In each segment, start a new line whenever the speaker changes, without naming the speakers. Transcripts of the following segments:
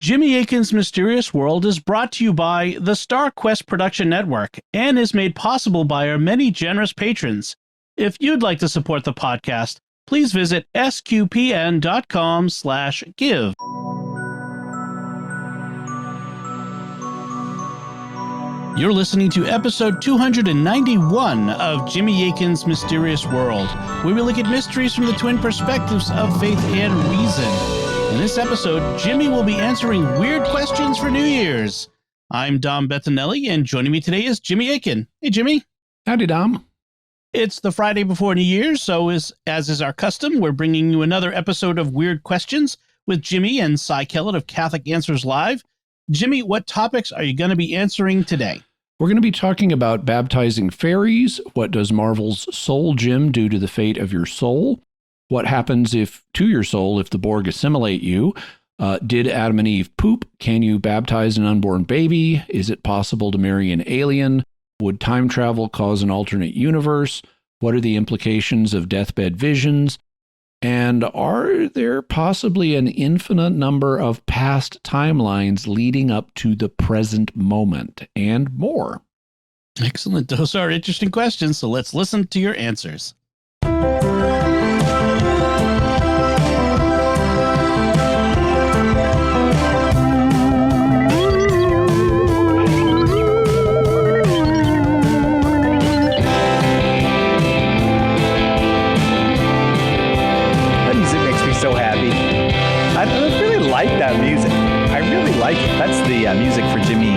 Jimmy Akin's Mysterious World is brought to you by the Star Quest Production Network and is made possible by our many generous patrons. If you'd like to support the podcast, please visit sqpn.com/give. You're listening to episode 291 of Jimmy Akin's Mysterious World, where we look at mysteries from the twin perspectives of faith and reason. In this episode, Jimmy will be answering weird questions for New Year's. I'm Dom Bettinelli, and joining me today is Jimmy Akin. Hey, Jimmy.
Howdy, Dom.
It's the Friday before New Year's, so as is our custom, we're bringing you another episode of Weird Questions with Jimmy and Cy Kellett of Catholic Answers Live. Jimmy, what topics are you going to be answering today?
We're going to be talking about baptizing faeries. What does Marvel's soul gem do to the fate of your soul? What happens to your soul if the Borg assimilate you? Did Adam and Eve poop? Can you baptize an unborn baby? Is it possible to marry an alien? Would time travel cause an alternate universe? What are the implications of deathbed visions? And are there possibly an infinite number of past timelines leading up to the present moment? And more.
Excellent. Those are interesting questions, so let's listen to your answers.
Music for Jimmy,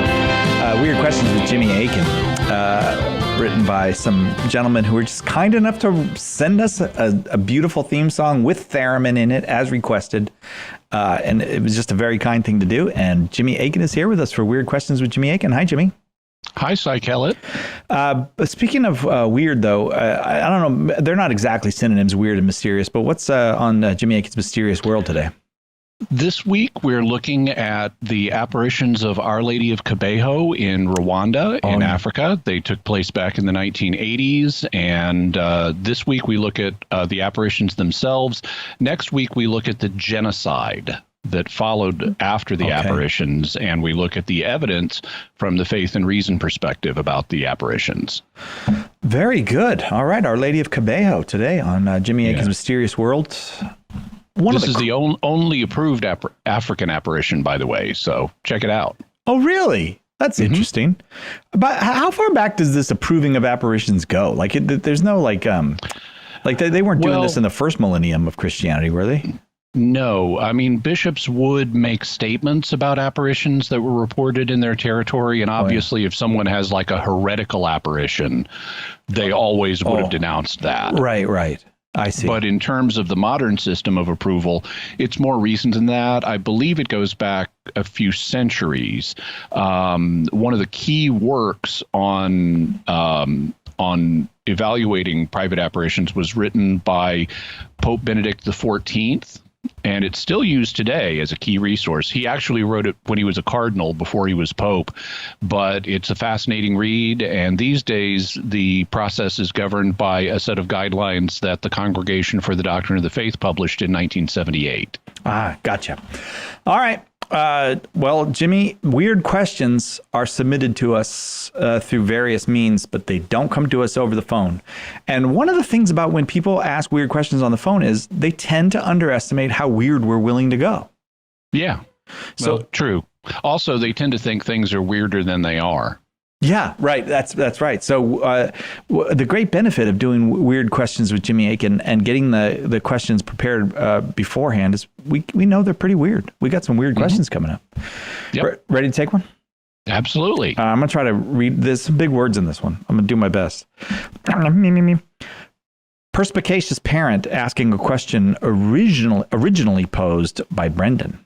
Weird Questions with Jimmy Akin, written by some gentlemen who were just kind enough to send us a beautiful theme song with theremin in it as requested. And it was just a very kind thing to do. And Jimmy Akin is here with us for Weird Questions with Jimmy Akin. Hi, Jimmy.
Hi, Cy Kellett.
But speaking of weird, though, I don't know, they're not exactly synonyms, weird and mysterious, but what's on Jimmy Akin's Mysterious World today?
This week, we're looking at the apparitions of Our Lady of Kibeho in Rwanda in Africa. They took place back in the 1980s. And this week, we look at the apparitions themselves. Next week, we look at the genocide that followed after the apparitions. And we look at the evidence from the faith and reason perspective about the apparitions.
Very good. All right. Our Lady of Kibeho today on Jimmy Akin's Mysterious World.
This is the only approved African apparition, by the way, so check it out.
Oh, really? That's interesting. But how far back does this approving of apparitions go? Like, there's no, they weren't doing this in the first millennium of Christianity, were they?
No. I mean, bishops would make statements about apparitions that were reported in their territory, and obviously if someone has, like, a heretical apparition, they always would have denounced that.
Right. I see.
But in terms of the modern system of approval, it's more recent than that. I believe it goes back a few centuries. One of the key works on evaluating private apparitions was written by Pope Benedict XIV. And it's still used today as a key resource. He actually wrote it when he was a cardinal before he was pope, but it's a fascinating read. And these days, the process is governed by a set of guidelines that the Congregation for the Doctrine of the Faith published in 1978.
Ah, gotcha. All right. Well, Jimmy, weird questions are submitted to us through various means, but they don't come to us over the phone. And one of the things about when people ask weird questions on the phone is they tend to underestimate how weird we're willing to go.
Yeah, well, true. Also, they tend to think things are weirder than they are.
Yeah, right. That's right. So the great benefit of doing Weird Questions with Jimmy Akin and getting the questions prepared beforehand is we know they're pretty weird. We got some weird questions coming up. Yep. Ready to take one?
Absolutely.
I'm going to try to read. There's some big words in this one. I'm going to do my best. Perspicacious parent asking a question originally posed by Brendan.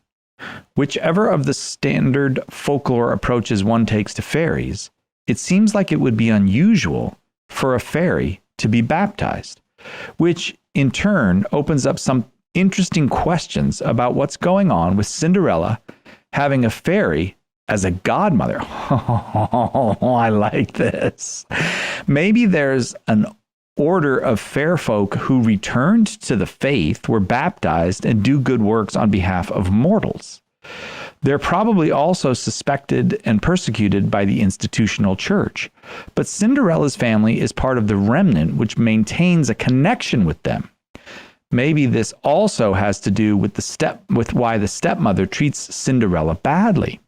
Whichever of the standard folklore approaches one takes to fairies, it seems like it would be unusual for a fairy to be baptized, which in turn opens up some interesting questions about what's going on with Cinderella having a fairy as a godmother. Oh, I like this. Maybe there's an order of fair folk who returned to the faith, were baptized, and do good works on behalf of mortals. They're probably also suspected and persecuted by the institutional church. But Cinderella's family is part of the remnant which maintains a connection with them. Maybe this also has to do with why the stepmother treats Cinderella badly.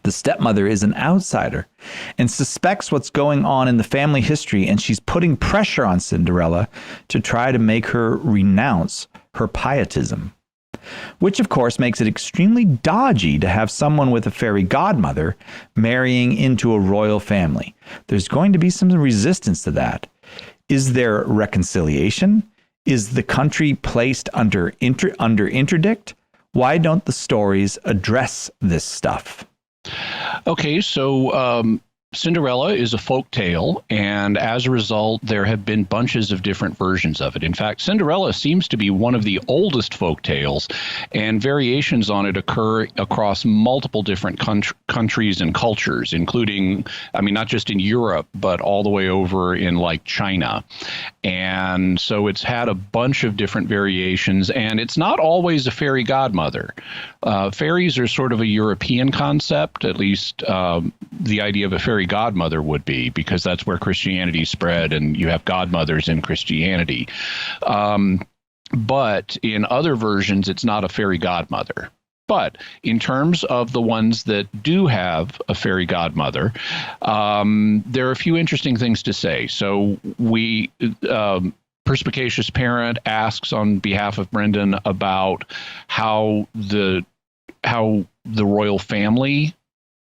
The stepmother is an outsider and suspects what's going on in the family history, and she's putting pressure on Cinderella to try to make her renounce her pietism. Which, of course, makes it extremely dodgy to have someone with a fairy godmother marrying into a royal family. There's going to be some resistance to that. Is there reconciliation? Is the country placed under interdict? Why don't the stories address this stuff?
Okay, so Cinderella is a folk tale, and as a result, there have been bunches of different versions of it. In fact, Cinderella seems to be one of the oldest folk tales, and variations on it occur across multiple different countries and cultures, including, I mean, not just in Europe, but all the way over in like China. And so it's had a bunch of different variations, and it's not always a fairy godmother. Fairies are sort of a European concept, at least the idea of a fairy godmother would be, because that's where Christianity spread, and you have godmothers in Christianity. But in other versions, it's not a fairy godmother. But in terms of the ones that do have a fairy godmother, there are a few interesting things to say. So Perspicacious Parent asks on behalf of Brendan about how the royal family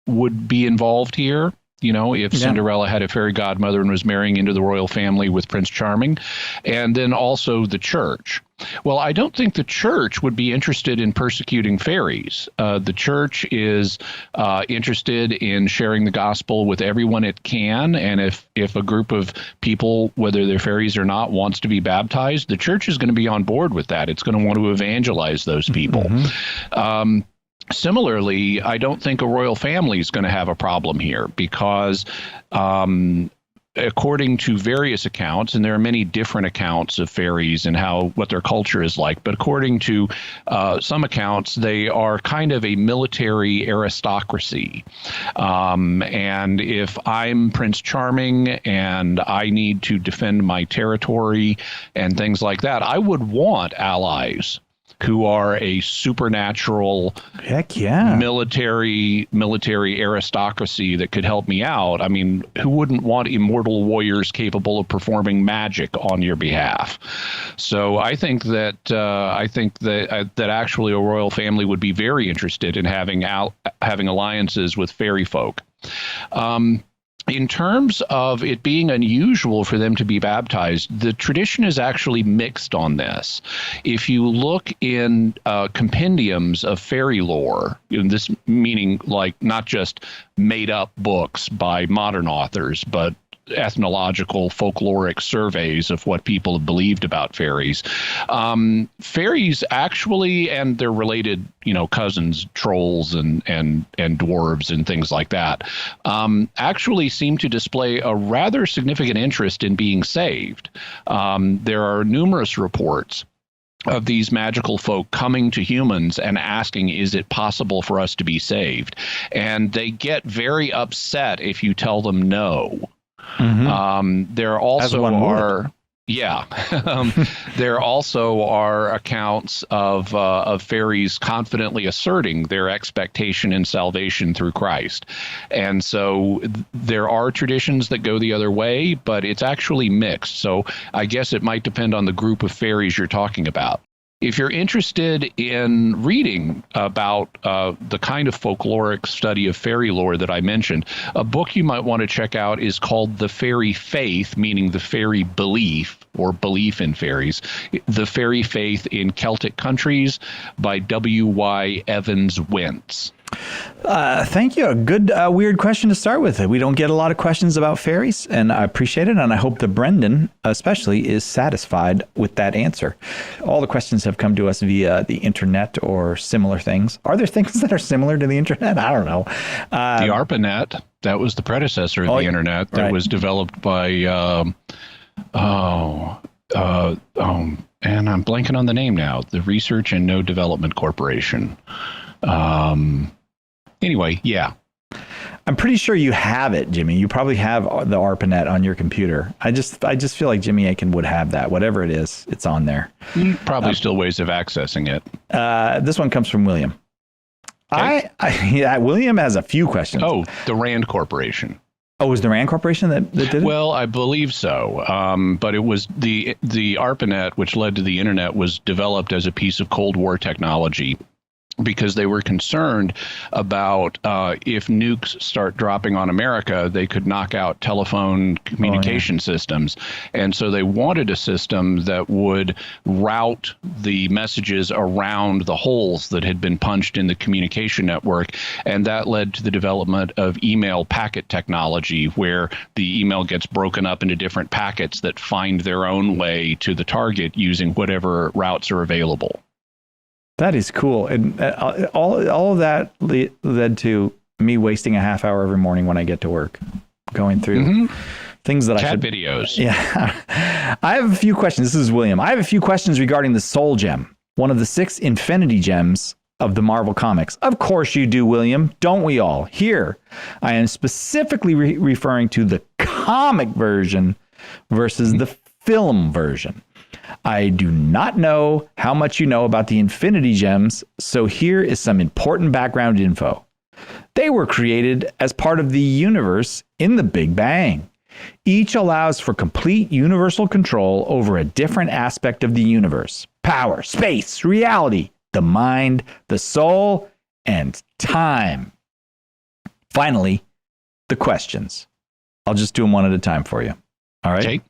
would be involved here. You know, if Cinderella had a fairy godmother and was marrying into the royal family with Prince Charming, and then also the church. Well, I don't think the church would be interested in persecuting fairies. The church is interested in sharing the gospel with everyone it can, and if a group of people, whether they're fairies or not, wants to be baptized, the church is going to be on board with that. It's going to want to evangelize those people. Mm-hmm. Similarly, I don't think a royal family is going to have a problem here because according to various accounts, and there are many different accounts of fairies and what their culture is like, but according to some accounts, they are kind of a military aristocracy. And if I'm Prince Charming and I need to defend my territory and things like that, I would want allies who are a supernatural military aristocracy that could help me out. I mean, who wouldn't want immortal warriors capable of performing magic on your behalf? So I think that actually a royal family would be very interested in having alliances with fairy folk. In terms of it being unusual for them to be baptized, the tradition is actually mixed on this. If you look in compendiums of fairy lore, this meaning like not just made up books by modern authors, but ethnological folkloric surveys of what people have believed about fairies. Fairies actually, and their related, cousins, trolls and dwarves and things like that, actually seem to display a rather significant interest in being saved. There are numerous reports of these magical folk coming to humans and asking, is it possible for us to be saved? And they get very upset if you tell them no. Mm-hmm. There also are, there also are accounts of fairies confidently asserting their expectation in salvation through Christ, and so there are traditions that go the other way, but it's actually mixed. So I guess it might depend on the group of fairies you're talking about. If you're interested in reading about the kind of folkloric study of fairy lore that I mentioned, a book you might want to check out is called The Fairy Faith, meaning the fairy belief or belief in fairies, The Fairy Faith in Celtic Countries by W.Y. Evans Wentz.
Thank you. A good weird question to start with. We don't get a lot of questions about fairies, and I appreciate it, and I hope that Brendan especially is satisfied with that answer. All the questions have come to us via the internet or similar things. Are there things that are similar to the internet? I don't know.
The ARPANET, that was the predecessor of the internet that was developed by and I'm blanking on the name now, the Research and Node Development Corporation. Anyway, yeah.
I'm pretty sure you have it, Jimmy. You probably have the ARPANET on your computer. I just feel like Jimmy Akin would have that. Whatever it is, it's on there.
Probably still ways of accessing it.
This one comes from William.
Okay.
William has a few questions.
Oh, the Rand Corporation.
Oh, was the Rand Corporation that did it?
Well, I believe so. But it was the ARPANET, which led to the internet, was developed as a piece of Cold War technology, because they were concerned about if nukes start dropping on America, they could knock out telephone communication systems. And so they wanted a system that would route the messages around the holes that had been punched in the communication network. And that led to the development of email packet technology, where the email gets broken up into different packets that find their own way to the target using whatever routes are available.
That is cool. And all of that led to me wasting a half hour every morning when I get to work, going through things that
Cat
I should...
videos.
Yeah. I have a few questions. This is William. I have a few questions regarding the Soul Gem, one of the 6 Infinity Gems of the Marvel Comics. Of course you do, William. Don't we all? Here, I am specifically referring to the comic version versus the film version. I do not know how much you know about the Infinity Gems, so here is some important background info. They were created as part of the universe in the Big Bang. Each allows for complete universal control over a different aspect of the universe: power, space, reality, the mind, the soul, and time. Finally, the questions. I'll just do them one at a time for you. All right?
Okay.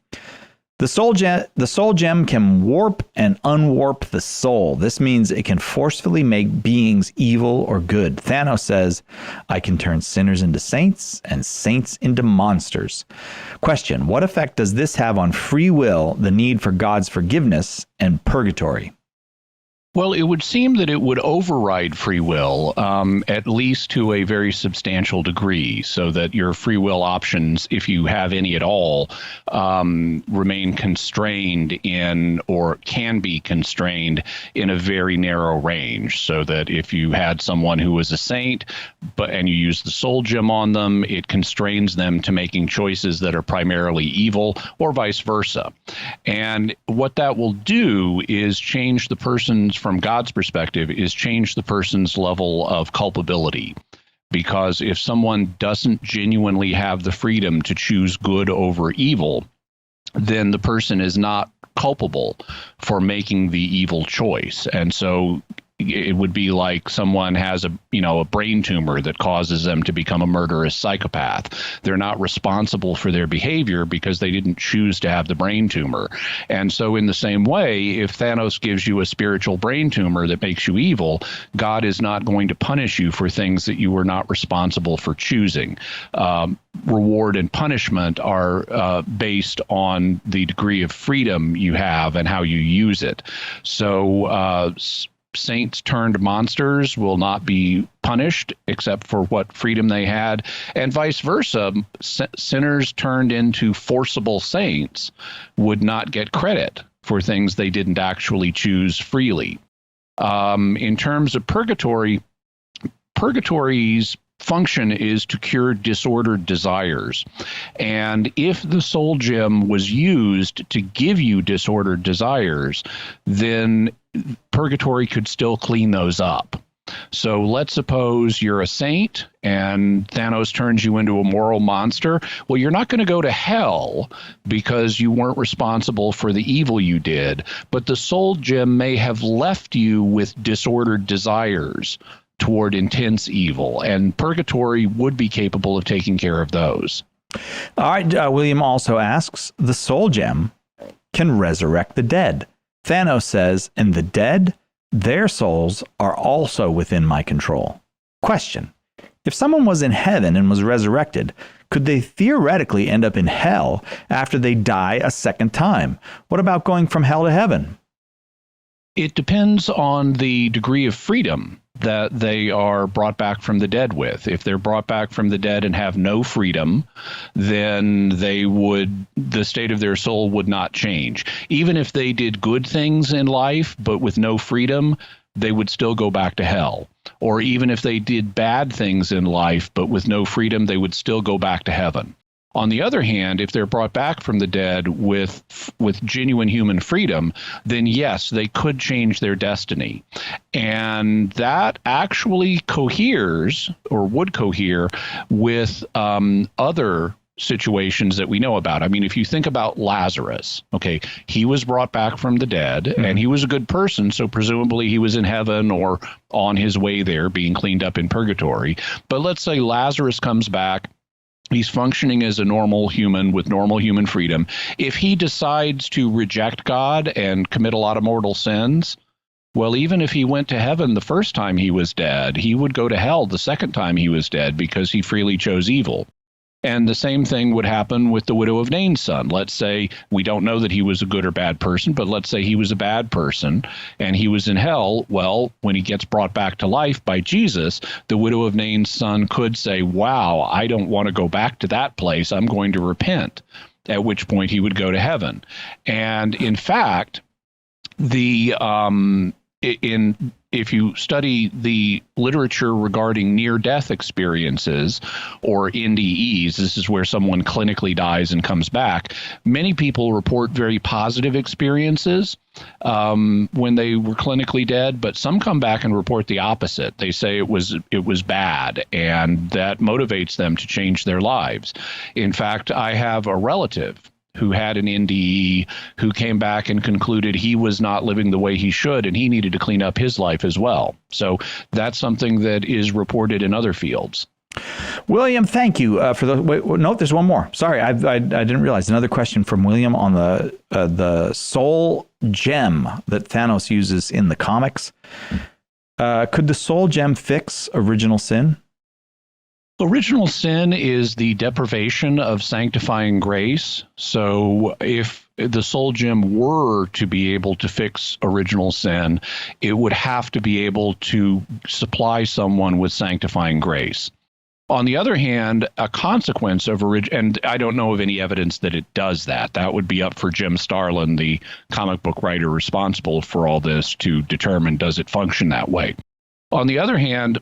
The soul gem can warp and unwarp the soul. This means it can forcefully make beings evil or good. Thanos says, I can turn sinners into saints and saints into monsters. Question, what effect does this have on free will, the need for God's forgiveness, and purgatory?
Well, it would seem that it would override free will, at least to a very substantial degree, so that your free will options, if you have any at all, remain constrained in, or can be constrained in a very narrow range. So that if you had someone who was a saint, and you use the soul gem on them, it constrains them to making choices that are primarily evil, or vice versa. And what that will do is change the person's, from God's perspective, is change the person's level of culpability. Because if someone doesn't genuinely have the freedom to choose good over evil, then the person is not culpable for making the evil choice. And so it would be like someone has a brain tumor that causes them to become a murderous psychopath. They're not responsible for their behavior because they didn't choose to have the brain tumor. And so in the same way, if Thanos gives you a spiritual brain tumor that makes you evil, God is not going to punish you for things that you were not responsible for choosing. Reward and punishment are based on the degree of freedom you have and how you use it. So saints turned monsters will not be punished except for what freedom they had, and vice versa. Sinners turned into forcible saints would not get credit for things they didn't actually choose freely. In terms of purgatory's function is to cure disordered desires. And if the soul gem was used to give you disordered desires, then purgatory could still clean those up. So let's suppose you're a saint and Thanos turns you into a moral monster. Well, you're not going to go to hell because you weren't responsible for the evil you did, but the soul gem may have left you with disordered desires toward intense evil, and purgatory would be capable of taking care of those.
All right. William also asks, the soul gem can resurrect the dead. Thanos says, and the dead, their souls are also within my control. Question, if someone was in heaven and was resurrected, could they theoretically end up in hell after they die a second time? What about going from hell to heaven?
It depends on the degree of freedom that they are brought back from the dead with. If they're brought back from the dead and have no freedom, then the state of their soul would not change. Even if they did good things in life, but with no freedom, they would still go back to hell. or even if they did bad things in life, but with no freedom, they would still go back to heaven. On the other hand, if they're brought back from the dead with genuine human freedom, then yes, they could change their destiny. And that actually coheres, or would cohere, with other situations that we know about. I mean, if you think about Lazarus, okay, he was brought back from the dead, and he was a good person, so presumably he was in heaven or on his way there being cleaned up in purgatory. But let's say Lazarus comes back. He's functioning as a normal human with normal human freedom. If he decides to reject God and commit a lot of mortal sins, well, even if he went to heaven the first time he was dead, he would go to hell the second time he was dead because he freely chose evil. And the same thing would happen with the widow of Nain's son. Let's say we don't know that he was a good or bad person, but let's say he was a bad person and he was in hell. Well, when he gets brought back to life by Jesus, the widow of Nain's son could say, wow, I don't want to go back to that place. I'm going to repent, at which point he would go to heaven. And in fact, if you study the literature regarding near-death experiences, or NDEs, this is where someone clinically dies and comes back, many people report very positive experiences when they were clinically dead, but some come back and report the opposite. They say it was bad, and that motivates them to change their lives. In fact, I have a relative who had an NDE, who came back and concluded he was not living the way he should, and he needed to clean up his life as well. So that's something that is reported in other fields.
William, thank you for the. Wait, no, there's one more. Sorry, I didn't realize. Another question from William on the soul gem that Thanos uses in the comics. Could the soul gem fix original sin?
Original sin is the deprivation of sanctifying grace. So if the soul gem were to be able to fix original sin, it would have to be able to supply someone with sanctifying grace. On the other hand, a consequence of and I don't know of any evidence that it does that. That would be up for Jim Starlin, the comic book writer responsible for all this, to determine, does it function that way? On the other hand,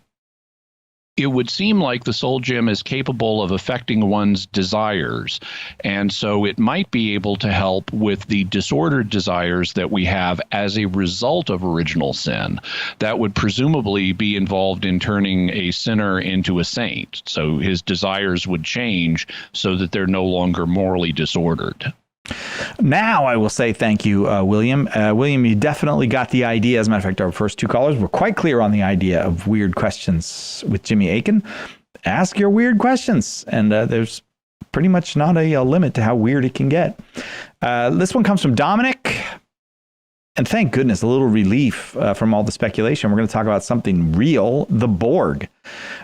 it would seem like the soul gem is capable of affecting one's desires, and so it might be able to help with the disordered desires that we have as a result of original sin. That would presumably be involved in turning a sinner into a saint, so his desires would change so that they're no longer morally disordered.
Now I will say thank you, William. William, you definitely got the idea. As a matter of fact, our first two callers were quite clear on the idea of weird questions with Jimmy Akin. Ask your weird questions, and there's pretty much not a limit to how weird it can get. This one comes from Dominic. And thank goodness, a little relief from all the speculation. We're going to talk about something real, the Borg.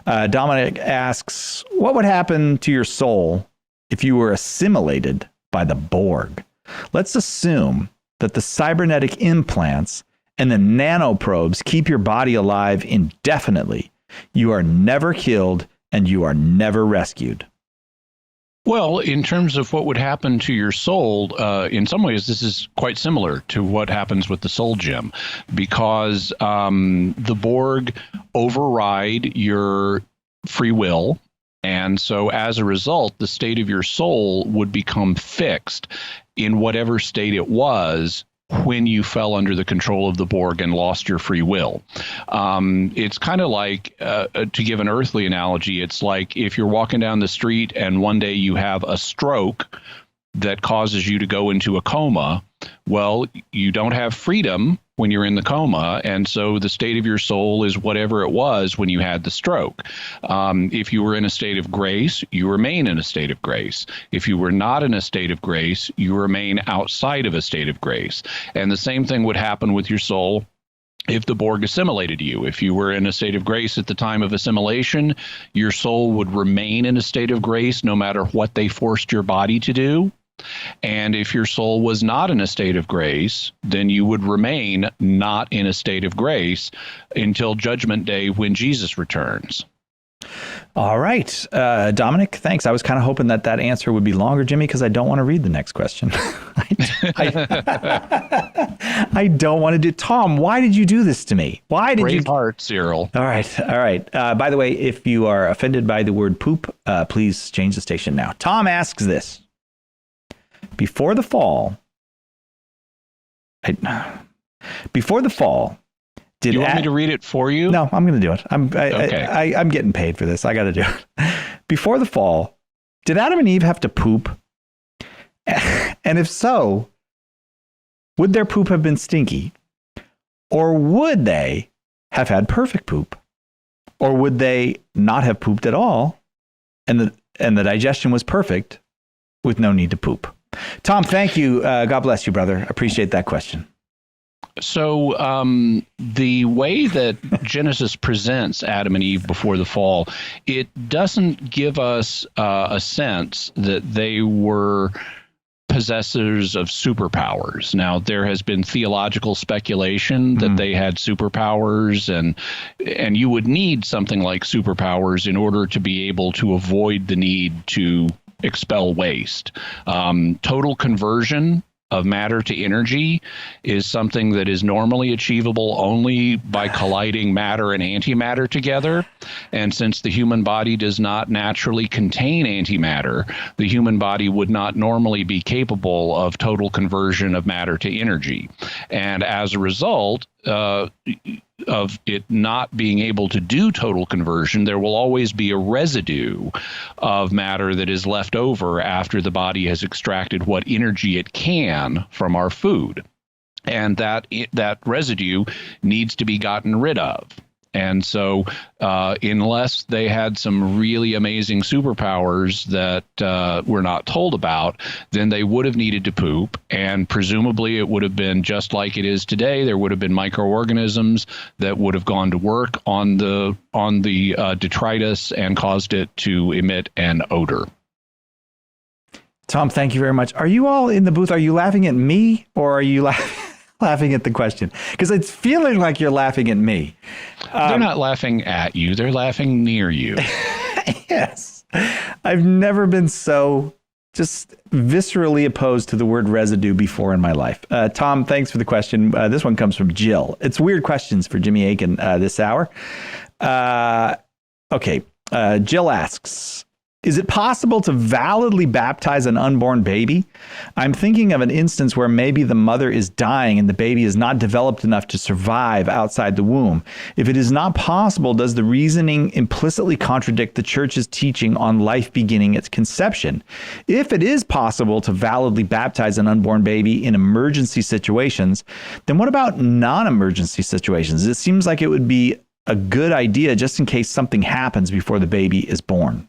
Dominic asks, what would happen to your soul if you were assimilated by the Borg? Let's assume that the cybernetic implants and the nanoprobes keep your body alive indefinitely. You are never killed and you are never rescued.
Well, in terms of what would happen to your soul, in some ways, this is quite similar to what happens with the soul gem, because the Borg override your free will. And so as a result, the state of your soul would become fixed in whatever state it was when you fell under the control of the Borg and lost your free will. It's kind of like, to give an earthly analogy, it's like if you're walking down the street and one day you have a stroke that causes you to go into a coma. Well, you don't have freedom when you're in the coma, and so the state of your soul is whatever it was when you had the stroke. If you were in a state of grace, you remain in a state of grace. If you were not in a state of grace, you remain outside of a state of grace. And the same thing would happen with your soul if the Borg assimilated you. If you were in a state of grace at the time of assimilation, your soul would remain in a state of grace no matter what they forced your body to do. And if your soul was not in a state of grace, then you would remain not in a state of grace until Judgment Day when Jesus returns.
All right. Dominic, thanks. I was kind of hoping that answer would be longer, Jimmy, because I don't want to read the next question. I don't want to do. Tom, why did you do this to me? Why did you?
Brave heart, Cyril.
All right. By the way, if you are offended by the word poop, please change the station now. Tom asks this. Before the fall, did
you want me to read it for you?
No, I'm going to do it.
Okay.
I'm getting paid for this. I got to do it. Before the fall, did Adam and Eve have to poop? And if so, would their poop have been stinky? Or would they have had perfect poop? Or would they not have pooped at all? And the digestion was perfect with no need to poop. Tom, thank you. God bless you, brother. Appreciate that question.
So the way that Genesis presents Adam and Eve before the fall, it doesn't give us a sense that they were possessors of superpowers. Now, there has been theological speculation that they had superpowers, and you would need something like superpowers in order to be able to avoid the need to expel waste. Total conversion of matter to energy is something that is normally achievable only by colliding matter and antimatter together. And since the human body does not naturally contain antimatter, the human body would not normally be capable of total conversion of matter to energy. And as a result, of it not being able to do total conversion, there will always be a residue of matter that is left over after the body has extracted what energy it can from our food. And that residue needs to be gotten rid of. And so unless they had some really amazing superpowers that we're not told about, then they would have needed to poop. And presumably it would have been just like it is today. There would have been microorganisms that would have gone to work on the detritus and caused it to emit an odor.
Tom, thank you very much. Are you all in the booth? Are you laughing at me, or are you laughing at the question? Because it's feeling like you're laughing at me.
They're not laughing at you. They're laughing near you.
Yes. I've never been so just viscerally opposed to the word residue before in my life. Tom, thanks for the question. This one comes from Jill. It's weird questions for Jimmy Akin this hour. Okay. Jill asks, is it possible to validly baptize an unborn baby? I'm thinking of an instance where maybe the mother is dying and the baby is not developed enough to survive outside the womb. If it is not possible, does the reasoning implicitly contradict the church's teaching on life beginning at conception? If it is possible to validly baptize an unborn baby in emergency situations, then what about non-emergency situations? It seems like it would be a good idea just in case something happens before the baby is born.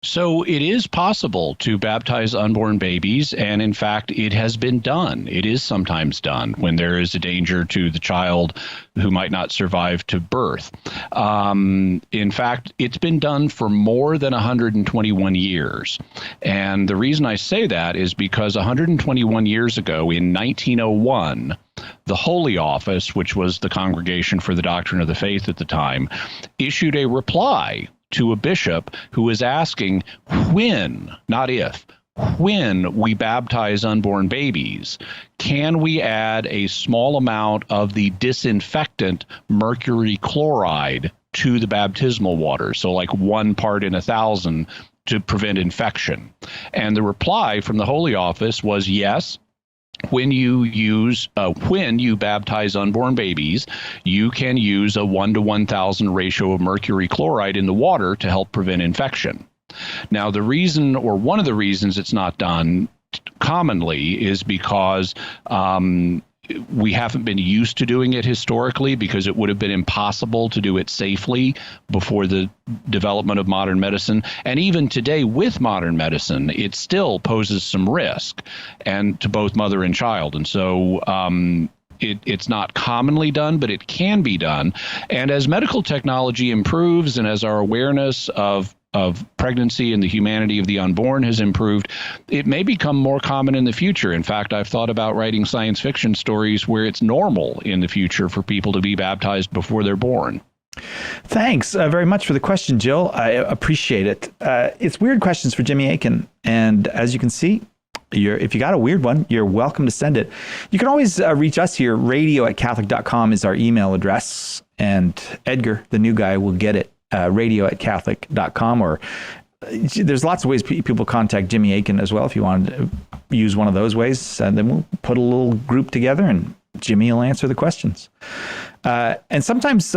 So it is possible to baptize unborn babies, and in fact, it has been done. It is sometimes done when there is a danger to the child who might not survive to birth. In fact, it's been done for more than 121 years. And the reason I say that is because 121 years ago, in 1901, the Holy Office, which was the Congregation for the Doctrine of the Faith at the time, issued a reply to a bishop who was asking when, not if, when we baptize unborn babies, can we add a small amount of the disinfectant mercury chloride to the baptismal water? So like 1 part in 1,000 to prevent infection. And the reply from the Holy Office was yes. When you baptize unborn babies, you can use a 1 to 1,000 ratio of mercury chloride in the water to help prevent infection. Now, the reason, or one of the reasons it's not done commonly, is because we haven't been used to doing it historically, because it would have been impossible to do it safely before the development of modern medicine. And even today with modern medicine, it still poses some risk and to both mother and child. And so it's not commonly done, but it can be done. And as medical technology improves and as our awareness of pregnancy and the humanity of the unborn has improved, it may become more common in the future. In fact, I've thought about writing science fiction stories where it's normal in the future for people to be baptized before they're born.
Thanks very much for the question, Jill. I appreciate it. It's weird questions for Jimmy Akin. And as you can see, if you got a weird one, you're welcome to send it. You can always reach us here. radio@catholic.com is our email address. And Edgar, the new guy, will get it. radio@catholic.com, or there's lots of ways people contact Jimmy Akin as well if you want to use one of those ways. And then we'll put a little group together and Jimmy will answer the questions. And sometimes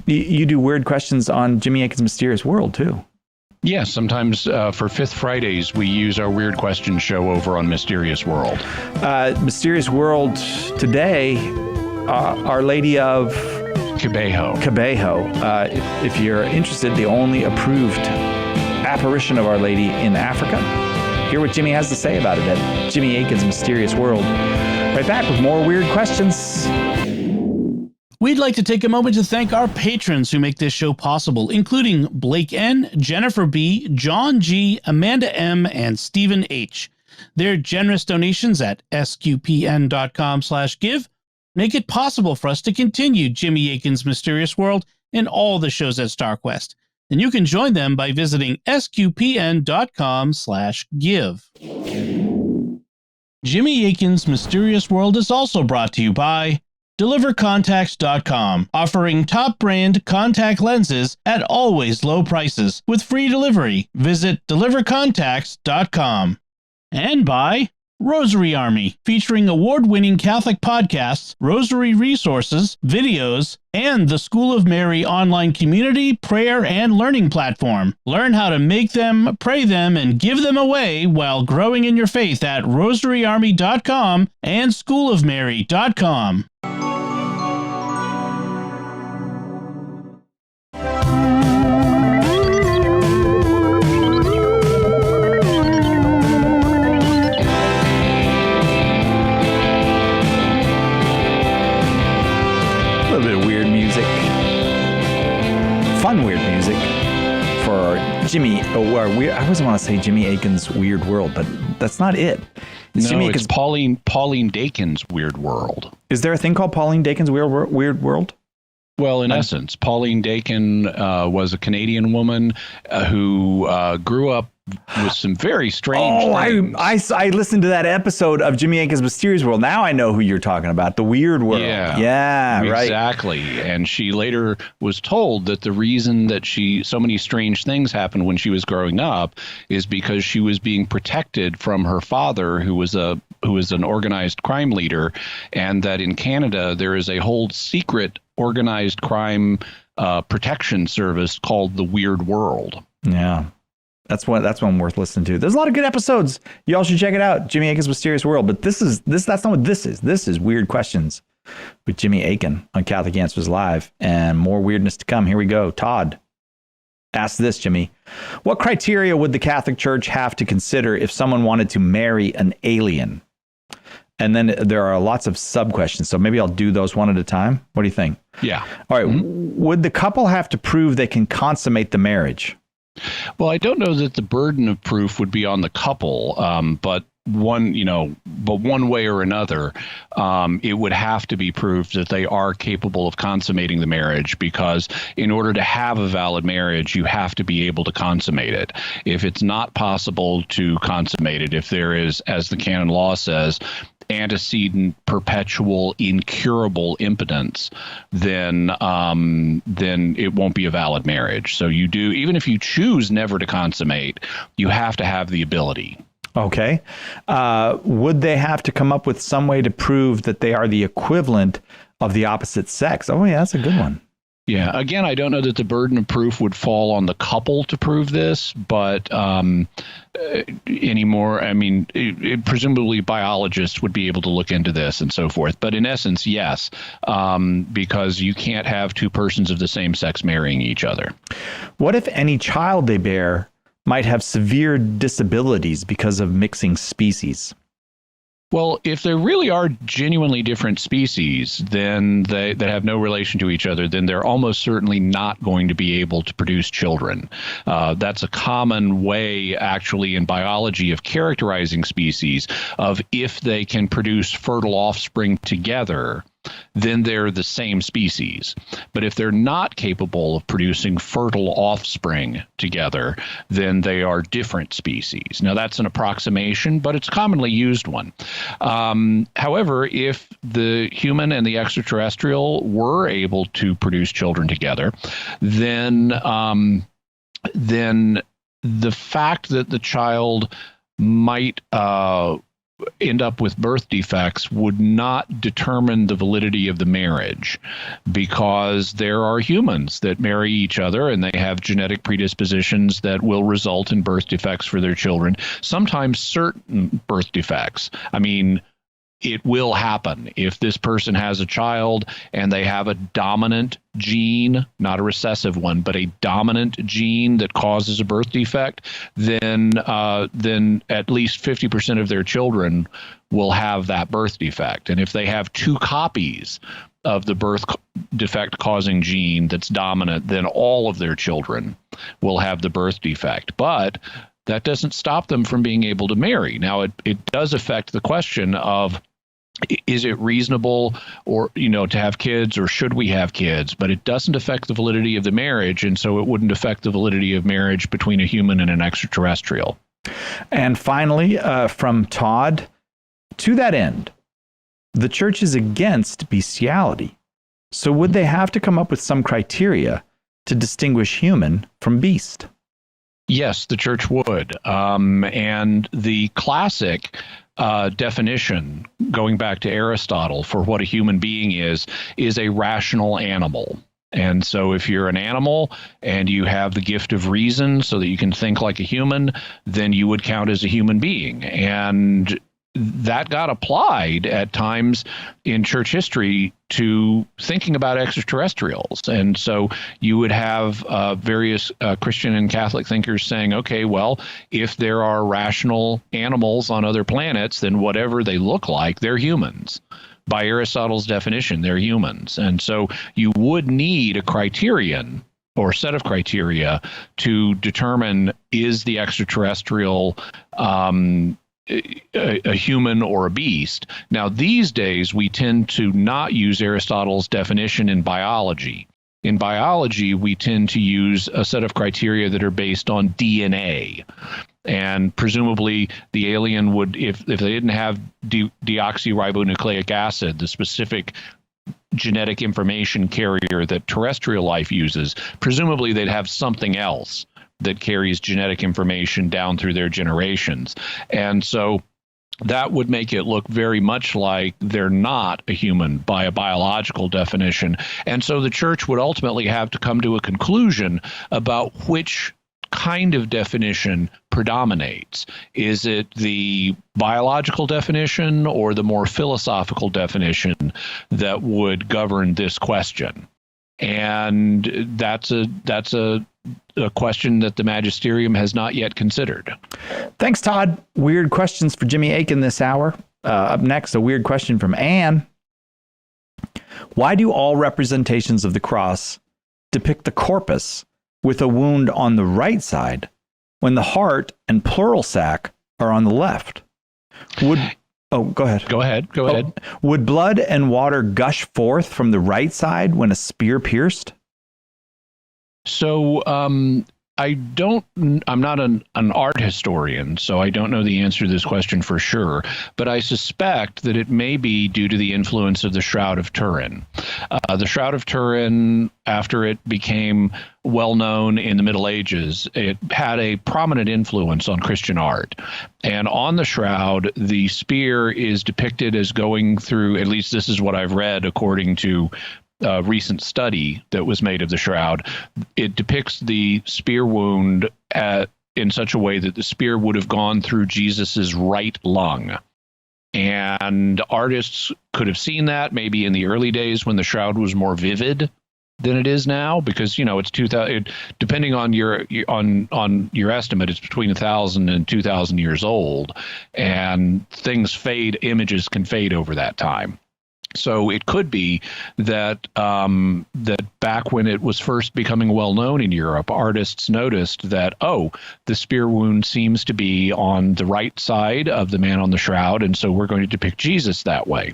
you do weird questions on Jimmy Akin's Mysterious World, too.
Yeah, sometimes for Fifth Fridays, we use our Weird Question show over on Mysterious World.
Mysterious World today, Our Lady of
Cabejo.
If you're interested, the only approved apparition of Our Lady in Africa. Hear what Jimmy has to say about it at Jimmy Akin's Mysterious World. Right back with more weird questions.
We'd like to take a moment to thank our patrons who make this show possible, including Blake N., Jennifer B., John G., Amanda M., and Stephen H. Their generous donations at sqpn.com/give make it possible for us to continue Jimmy Akin's Mysterious World and all the shows at StarQuest. And you can join them by visiting sqpn.com/give. Jimmy Akin's Mysterious World is also brought to you by DeliverContacts.com, offering top brand contact lenses at always low prices with free delivery. Visit DeliverContacts.com. And by Rosary Army, featuring award-winning Catholic podcasts, rosary resources, videos, and the School of Mary online community, prayer, and learning platform. Learn how to make them, pray them, and give them away while growing in your faith at rosaryarmy.com and schoolofmary.com.
Weird music for Jimmy. I always want to say Jimmy Akin's Weird World, but that's not it.
It's Pauline Dakin's Weird World.
Is there a thing called Pauline Dakin's Weird World?
Well, in essence, Pauline Dakin was a Canadian woman who grew up with some very strange things.
I listened to that episode of Jimmy Akin's Mysterious World. Now I know who you're talking about, the Weird World. Yeah, right.
Exactly. And she later was told that the reason that so many strange things happened when she was growing up is because she was being protected from her father, who was an organized crime leader, and that in Canada there is a whole secret organized crime protection service called the Weird World.
Yeah. That's one worth listening to. There's a lot of good episodes. You all should check it out. Jimmy Akin's Mysterious World. But that's not what this is. This is Weird Questions with Jimmy Akin on Catholic Answers Live. And more weirdness to come. Here we go. Todd asks this, Jimmy. What criteria would the Catholic Church have to consider if someone wanted to marry an alien? And then there are lots of sub-questions. So maybe I'll do those one at a time. What do you think?
Yeah.
All right. Mm-hmm. Would the couple have to prove they can consummate the marriage?
Well, I don't know that the burden of proof would be on the couple, but one way or another, it would have to be proved that they are capable of consummating the marriage, because in order to have a valid marriage, you have to be able to consummate it. If it's not possible to consummate it, if there is, as the canon law says, antecedent, perpetual, incurable impotence, then it won't be a valid marriage. So you do, even if you choose never to consummate, you have to have the ability.
Okay. Would they have to come up with some way to prove that they are the equivalent of the opposite sex? Oh, yeah, that's a good one.
Yeah. Again, I don't know that the burden of proof would fall on the couple to prove this, but anymore, I mean, presumably biologists would be able to look into this and so forth. But in essence, yes, because you can't have two persons of the same sex marrying each other.
What if any child they bear might have severe disabilities because of mixing species?
Well, if there really are genuinely different species, then that have no relation to each other, then they're almost certainly not going to be able to produce children. That's a common way, actually, in biology of characterizing species, of if they can produce fertile offspring together, then they're the same species. But if they're not capable of producing fertile offspring together, then they are different species. Now, that's an approximation, but it's a commonly used one. However, if the human and the extraterrestrial were able to produce children together, then the fact that the child might end up with birth defects would not determine the validity of the marriage, because there are humans that marry each other and they have genetic predispositions that will result in birth defects for their children, sometimes certain birth defects. I mean, it will happen. If this person has a child and they have a dominant gene, not a recessive one, but a dominant gene that causes a birth defect, then at least 50% of their children will have that birth defect. And if they have two copies of the birth defect causing gene that's dominant, then all of their children will have the birth defect. But that doesn't stop them from being able to marry. Now, it does affect the question of, is it reasonable to have kids, or should we have kids? But it doesn't affect the validity of the marriage, and so it wouldn't affect the validity of marriage between a human and an extraterrestrial.
And finally, from Todd, to that end, the church is against bestiality. So would they have to come up with some criteria to distinguish human from beast?
Yes, the church would. And the classic definition, going back to Aristotle, for what a human being is a rational animal. And so if you're an animal and you have the gift of reason so that you can think like a human, then you would count as a human being. And that got applied at times in church history to thinking about extraterrestrials. And so you would have various Christian and Catholic thinkers saying, okay, well, if there are rational animals on other planets, then whatever they look like, they're humans. By Aristotle's definition, they're humans. And so you would need a criterion or set of criteria to determine, is the extraterrestrial a human or a beast. Now, these days, we tend to not use Aristotle's definition in biology. In biology, we tend to use a set of criteria that are based on DNA. And presumably, the alien would, if they didn't have deoxyribonucleic acid, the specific genetic information carrier that terrestrial life uses, presumably they'd have something else that carries genetic information down through their generations. And so that would make it look very much like they're not a human by a biological definition. And so the church would ultimately have to come to a conclusion about which kind of definition predominates. Is it the biological definition or the more philosophical definition that would govern this question? And that's a question that the magisterium has not yet considered.
Thanks, Todd. Weird questions for Jimmy Akin this hour. Up next, a weird question from Anne. Why do all representations of the cross depict the corpus with a wound on the right side when the heart and pleural sac are on the left? Go ahead.
Go ahead.
Would blood and water gush forth from the right side when a spear pierced?
So I'm not an art historian, so I don't know the answer to this question for sure, but I suspect that it may be due to the influence of the Shroud of Turin. The Shroud of Turin, after it became well known in the Middle Ages, it had a prominent influence on Christian art. And on the shroud, the spear is depicted as going through, at least this is what I've read according to a recent study that was made of the shroud. It depicts the spear wound in such a way that the spear would have gone through Jesus's right lung. And artists could have seen that maybe in the early days when the shroud was more vivid than it is now, because it's 2000. Depending on your estimate, it's between 1,000 and 2,000 years old, and things fade. Images can fade over that time. So it could be that that back when it was first becoming well known in Europe, artists noticed that, oh, the spear wound seems to be on the right side of the man on the shroud, and so we're going to depict Jesus that way.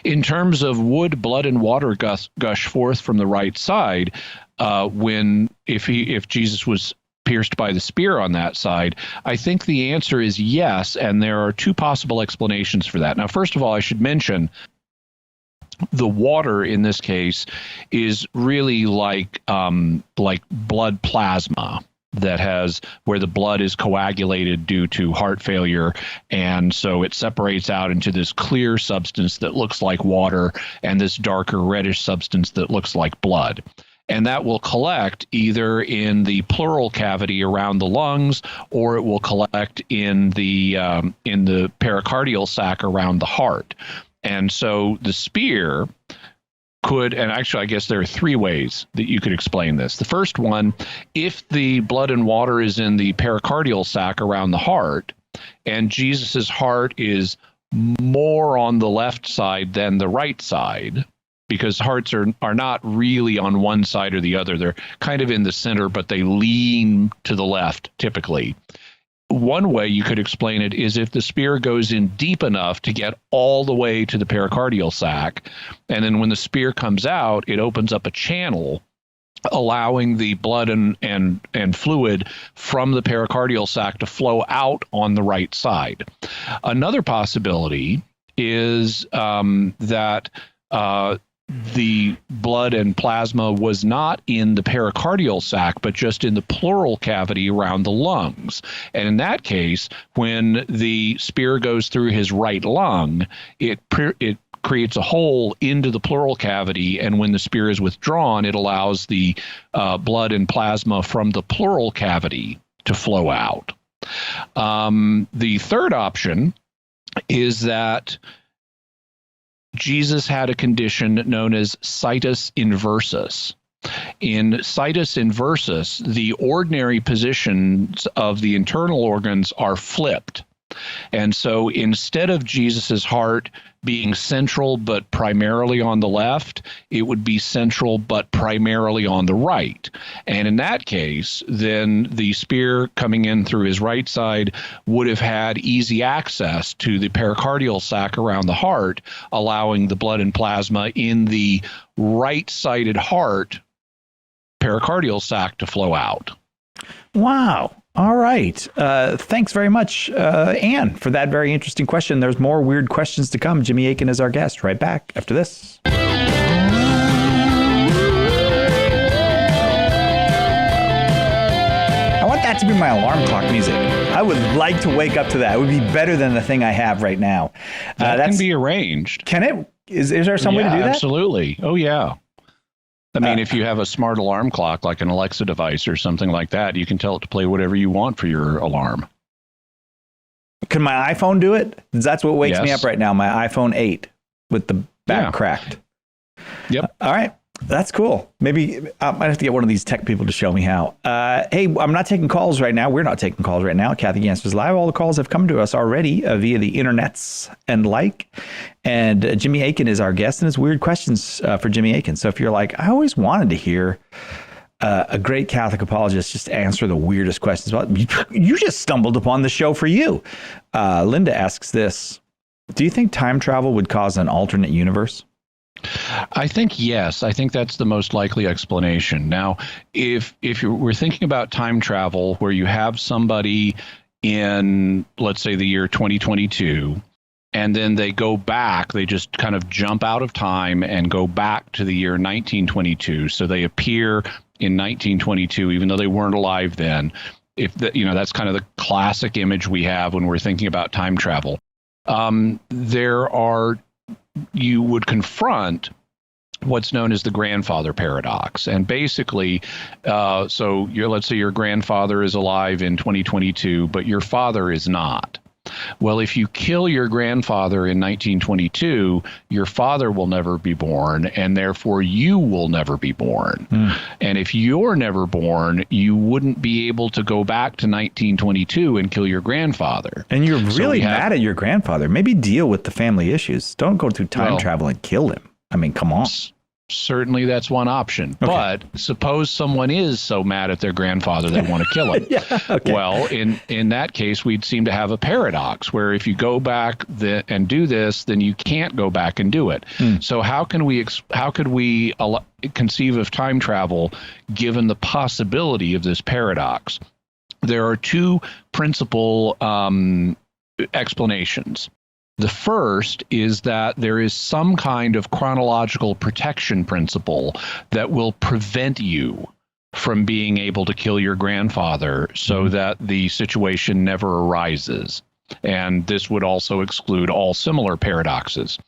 In terms of would blood and water gush forth from the right side if Jesus was pierced by the spear on that side? I think the answer is yes, and there are two possible explanations for that. Now, first of all, I should mention the water in this case is really like blood plasma where the blood is coagulated due to heart failure, and so it separates out into this clear substance that looks like water and this darker reddish substance that looks like blood. And that will collect either in the pleural cavity around the lungs, or it will collect in the pericardial sac around the heart. And so the spear could, and actually I guess there are three ways that you could explain this. The first one, if the blood and water is in the pericardial sac around the heart, and Jesus's heart is more on the left side than the right side, because hearts are not really on one side or the other. They're kind of in the center, but they lean to the left typically. One way you could explain it is if the spear goes in deep enough to get all the way to the pericardial sac, and then when the spear comes out, it opens up a channel, allowing the blood and fluid from the pericardial sac to flow out on the right side. Another possibility is that the blood and plasma was not in the pericardial sac, but just in the pleural cavity around the lungs. And in that case, when the spear goes through his right lung, it creates a hole into the pleural cavity, and when the spear is withdrawn, it allows the blood and plasma from the pleural cavity to flow out. The third option is that Jesus had a condition known as situs inversus. In situs inversus, the ordinary positions of the internal organs are flipped. And so instead of Jesus's heart being central but primarily on the left, it would be central but primarily on the right. And in that case, then the spear coming in through his right side would have had easy access to the pericardial sac around the heart, allowing the blood and plasma in the right-sided heart pericardial sac to flow out.
Wow. All right. Thanks very much, Anne, for that very interesting question. There's more weird questions to come. Jimmy Akin is our guest. Right back after this. I want that to be my alarm clock music. I would like to wake up to that. It would be better than the thing I have right now.
That can be arranged.
Can it? Is there some way to do that?
Absolutely. Oh, yeah. I mean, if you have a smart alarm clock, like an Alexa device or something like that, you can tell it to play whatever you want for your alarm.
Can my iPhone do it? That's what wakes me up right now, my iPhone 8 with the back cracked.
Yep.
All right. That's cool. Maybe I might have to get one of these tech people to show me how. Hey, I'm not taking calls right now. We're not taking calls right now. Kathy Answers Live. All the calls have come to us already via the internets and like. And Jimmy Akin is our guest, and it's weird questions for Jimmy Akin. So if you're like, I always wanted to hear a great Catholic apologist just answer the weirdest questions, well, you just stumbled upon the show for you. Linda asks this: do you think time travel would cause an alternate universe?
I think yes. I think that's the most likely explanation. Now, if we're thinking about time travel where you have somebody in, let's say, the year 2022, and then they go back, they just kind of jump out of time and go back to the year 1922. So they appear in 1922, even though they weren't alive then. That's kind of the classic image we have when we're thinking about time travel. You would confront what's known as the grandfather paradox. And basically, let's say your grandfather is alive in 2022, but your father is not. Well, if you kill your grandfather in 1922, your father will never be born, and therefore you will never be born. And if you're never born, you wouldn't be able to go back to 1922 and kill your grandfather.
And you're really mad at your grandfather. Maybe deal with the family issues. Don't go through time travel and kill him. I mean, come on.
Certainly that's one option. Okay. But suppose someone is so mad at their grandfather they want to kill him. Well, in that case, we'd seem to have a paradox where if you go back and do this, then you can't go back and do it. So how could we conceive of time travel given the possibility of this paradox? There are two principal explanations. The first is that there is some kind of chronological protection principle that will prevent you from being able to kill your grandfather so that the situation never arises. And this would also exclude all similar paradoxes.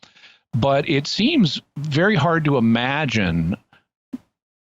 But it seems very hard to imagine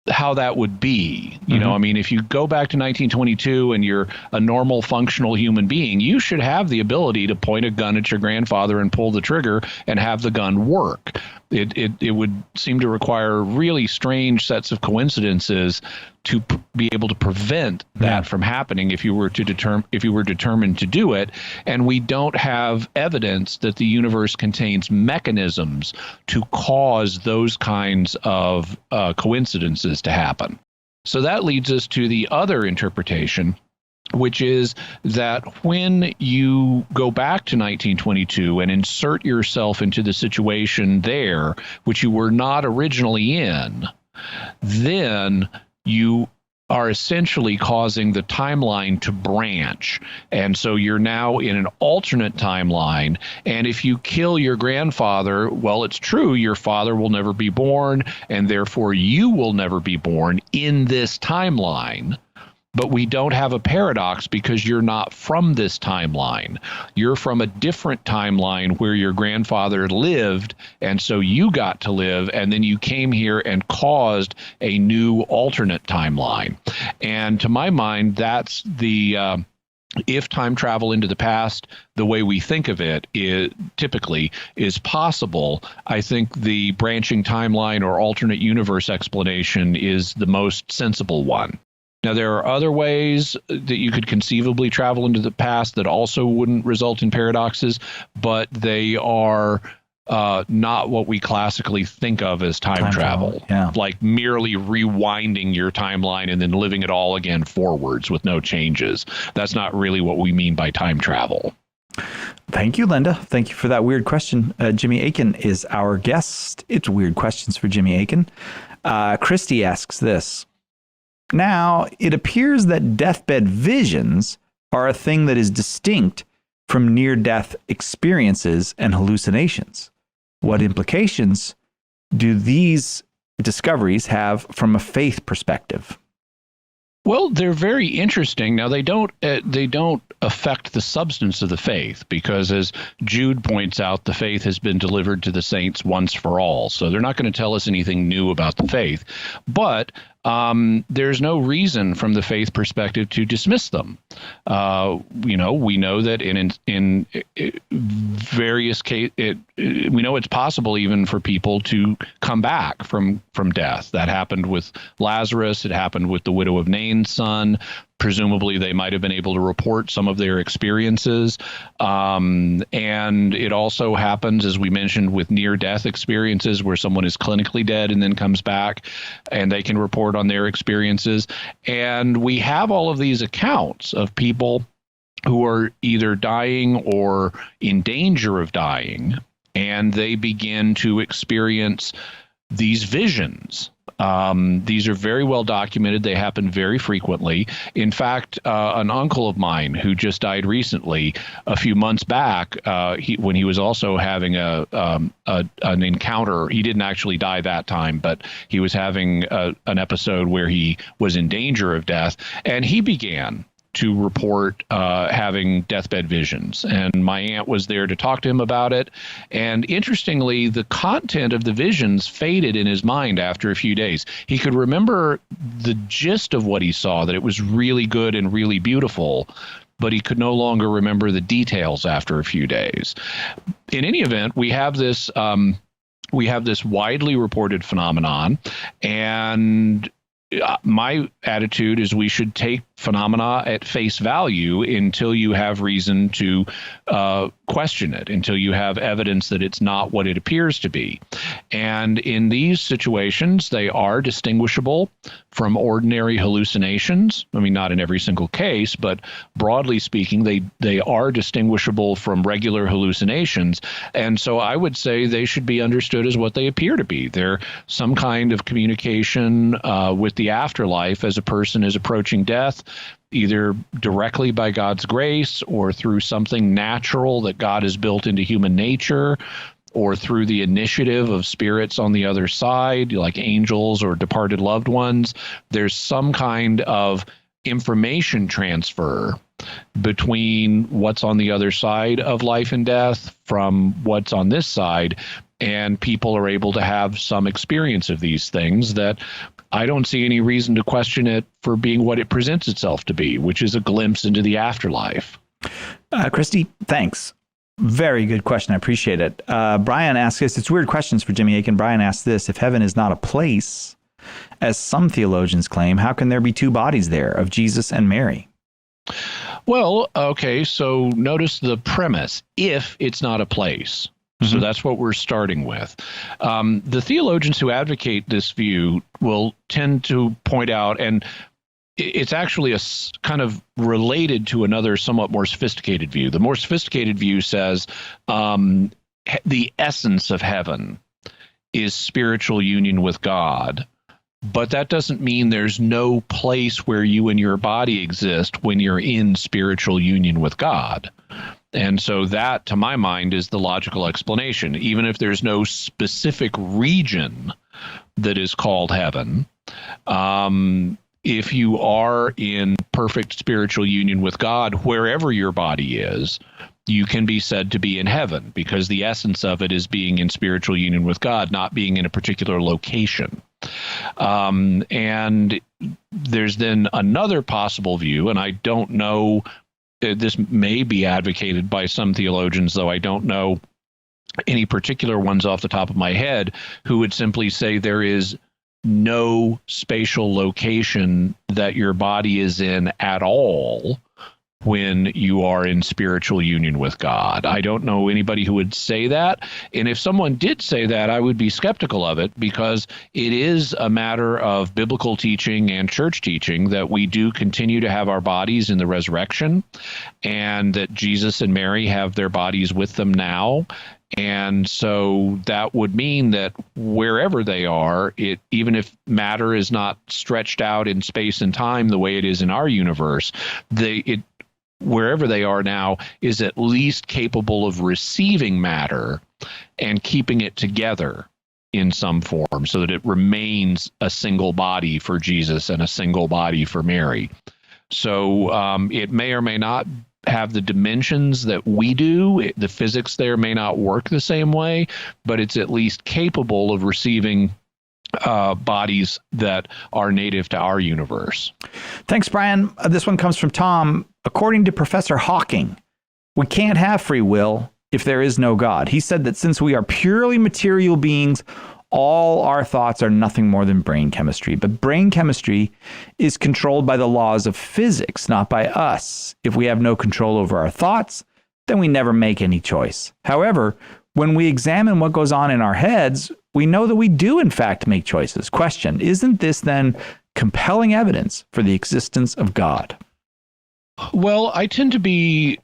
how that would be. You know, I mean, if you go back to 1922 and you're a normal functional human being, you should have the ability to point a gun at your grandfather and pull the trigger and have the gun work. It would seem to require really strange sets of coincidences to be able to prevent that from happening if you were determined to do it. And we don't have evidence that the universe contains mechanisms to cause those kinds of coincidences to happen. So that leads us to the other interpretation, which is that when you go back to 1922 and insert yourself into the situation there, which you were not originally in, then you are essentially causing the timeline to branch. And so you're now in an alternate timeline. And if you kill your grandfather, well, it's true, your father will never be born, and therefore you will never be born in this timeline. But we don't have a paradox because you're not from this timeline. You're from a different timeline where your grandfather lived, and so you got to live, and then you came here and caused a new alternate timeline. And to my mind, that's the if time travel into the past, the way we think of it, typically is possible, I think the branching timeline or alternate universe explanation is the most sensible one. Now, there are other ways that you could conceivably travel into the past that also wouldn't result in paradoxes, but they are not what we classically think of as time travel. Like merely rewinding your timeline and then living it all again forwards with no changes. That's not really what we mean by time travel.
Thank you, Linda. Thank you for that weird question. Jimmy Akin is our guest. It's Weird Questions for Jimmy Akin. Christy asks this. Now, it appears that deathbed visions are a thing that is distinct from near-death experiences and hallucinations. What implications do these discoveries have from a faith perspective?
Well, they're very interesting. Now, they don't affect the substance of the faith because, as Jude points out, the faith has been delivered to the saints once for all. So they're not going to tell us anything new about the faith. But there's no reason from the faith perspective to dismiss them. We know that in various cases, we know it's possible even for people to come back from death. That happened with Lazarus. It happened with the widow of Nain's son. Presumably, they might have been able to report some of their experiences. And it also happens, as we mentioned, with near-death experiences where someone is clinically dead and then comes back and they can report on their experiences. And we have all of these accounts of people who are either dying or in danger of dying, and they begin to experience these visions. These are very well documented. They happen very frequently. In fact, an uncle of mine who just died recently, a few months back, when he was also having an encounter, he didn't actually die that time, but he was having an episode where he was in danger of death, and he began to report having deathbed visions. And my aunt was there to talk to him about it. And interestingly, the content of the visions faded in his mind after a few days. He could remember the gist of what he saw, that it was really good and really beautiful. but he could no longer remember the details after a few days. In any event, we have this widely reported phenomenon, and my attitude is we should take phenomena at face value until you have reason to question it, until you have evidence that it's not what it appears to be. And in these situations, they are distinguishable from ordinary hallucinations. I mean, not in every single case, but broadly speaking, they are distinguishable from regular hallucinations. And so I would say they should be understood as what they appear to be. They're some kind of communication with the afterlife as a person is approaching death, either directly by God's grace or through something natural that God has built into human nature, or through the initiative of spirits on the other side, like angels or departed loved ones. There's some kind of information transfer between what's on the other side of life and death from what's on this side, and people are able to have some experience of these things that I don't see any reason to question it for being what it presents itself to be, which is a glimpse into the afterlife.
Christy, thanks. Very good question. I appreciate it. Brian asks this. It's weird questions for Jimmy Akin. Brian asks this: if heaven is not a place, as some theologians claim, how can there be two bodies there, of Jesus and Mary?
Well, okay, so notice the premise: if it's not a place. So that's what we're starting with. The theologians who advocate this view will tend to point out, and it's actually a kind of related to another somewhat more sophisticated view. The more sophisticated view says the essence of heaven is spiritual union with God, but that doesn't mean there's no place where you and your body exist when you're in spiritual union with God. And so that, to my mind, is the logical explanation. Even if there's no specific region that is called heaven, if you are in perfect spiritual union with God, wherever your body is, you can be said to be in heaven, because the essence of it is being in spiritual union with God, not being in a particular location. And there's then another possible view, and I don't know, this may be advocated by some theologians, though I don't know any particular ones off the top of my head, who would simply say there is no spatial location that your body is in at all when you are in spiritual union with God. I don't know anybody who would say that. And if someone did say that, I would be skeptical of it, because it is a matter of biblical teaching and church teaching that we do continue to have our bodies in the resurrection, and that Jesus and Mary have their bodies with them now. And so that would mean that wherever they are, even if matter is not stretched out in space and time the way it is in our universe, wherever they are now is at least capable of receiving matter and keeping it together in some form, so that it remains a single body for Jesus and a single body for Mary. So it may or may not have the dimensions that we do. The physics there may not work the same way, but it's at least capable of receiving bodies that are native to our universe.
Thanks, Brian. This one comes from Tom. According to Professor Hawking, we can't have free will if there is no God. He said that since we are purely material beings, all our thoughts are nothing more than brain chemistry. But brain chemistry is controlled by the laws of physics, not by us. If we have no control over our thoughts, then we never make any choice. However, when we examine what goes on in our heads, we know that we do in fact make choices. Question: isn't this then compelling evidence for the existence of God?
Well, I tend to be